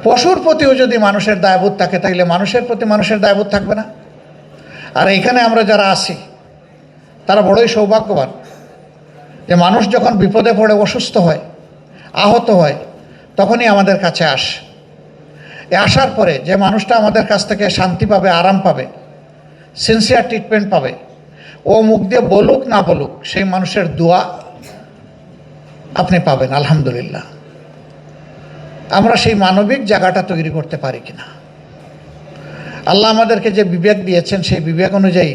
পশুর প্রতিও যদি মানুষের দায়বোধ থাকে তাহলে মানুষের প্রতি মানুষের দায়বোধ থাকবে না। আর এইখানে আমরা যারা আছি তারা বড়ই সৌভাগ্যবান যে মানুষ যখন বিপদে পড়ে অসুস্থ হয়, আহত হয়, তখনই আমাদের কাছে আসে। আসার পরে যে মানুষটা আমাদের কাছ থেকে শান্তি পাবে, আরাম পাবে, সিনসিয়ার ট্রিটমেন্ট পাবে, ও মুখ দিয়ে বলুক না বলুক সেই মানুষের দোয়া আপনি পাবেন। আলহামদুলিল্লাহ, আমরা সেই মানবিক জায়গাটা তৈরি করতে পারি কিনা। আল্লাহ আমাদেরকে যে বিবেক দিয়েছেন সেই বিবেক অনুযায়ী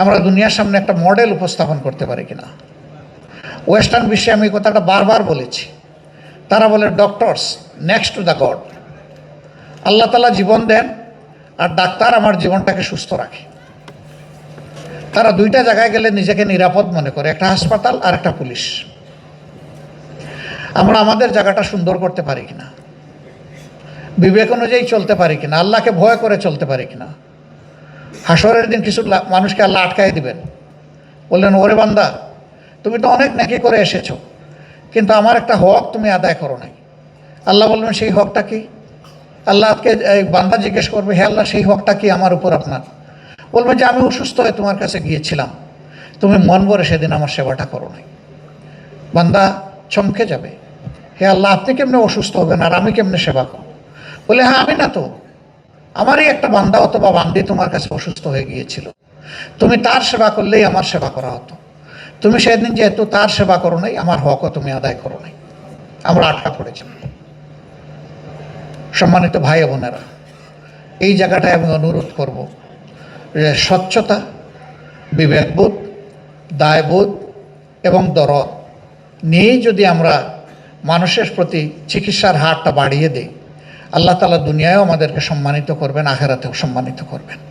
আমরা দুনিয়ার সামনে একটা মডেল উপস্থাপন করতে পারি কিনা। ওয়েস্টার্ন বিশ্বে আমি এই কথাটা বারবার বলেছি, তারা বলে doctors next to the god. আল্লাহ তাআলা জীবন দেন আর ডাক্তার আমার জীবনটাকে সুস্থ রাখে। তারা দুইটা জায়গায় গেলে নিজেকে নিরাপদ মনে করে, একটা হাসপাতাল আর একটা পুলিশ। আমরা আমাদের জায়গাটা সুন্দর করতে পারি কিনা, বিবেক অনুযায়ী চলতে পারি কিনা, আল্লাহকে ভয় করে চলতে পারি কিনা। হাসরের দিন কিছু মানুষকে আল্লাহ আটকাই দিবেন, বললেন ওরে বান্দা তুমি তো অনেক নেকি করে এসেছো, কিন্তু আমার একটা হক তুমি আদায় করো নাই। আল্লাহ বলবেন সেই হকটা কি? আল্লাহকে বান্দা জিজ্ঞেস করবে, হে আল্লাহ সেই হকটা কি আমার উপর আপনার? বলবেন যে আমি অসুস্থ হয়ে তোমার কাছে গিয়েছিলাম, তুমি মন ভরে সেদিন আমার সেবাটা করো নাই। বান্দা চমকে যাবে, হে আল্লাহ আপনি কেমনে অসুস্থ হবেন আর আমি কেমনে সেবা করব? বলে হ্যাঁ আমি না তো, আমারই একটা বান্দা অথবা বান্দি তোমার কাছে অসুস্থ হয়ে গিয়েছিল, তুমি তার সেবা করলেই আমার সেবা করা হতো। তুমি সেদিন যেহেতু তার সেবা করো নাই, আমার হকও তুমি আদায় করো নাই, আমরা আটকা পড়েছি। সম্মানিত ভাই বোনেরা, এই জায়গাটায় আমি অনুরোধ করব যে স্বচ্ছতা, বিবেকবোধ, দায়বোধ এবং দরদ নিয়েই যদি আমরা মানুষের প্রতি চিকিৎসার হারটা বাড়িয়ে দিই, আল্লাহ তাআলা দুনিয়ায়ও আমাদেরকে সম্মানিত করবেন, আখিরাতেও সম্মানিত করবেন।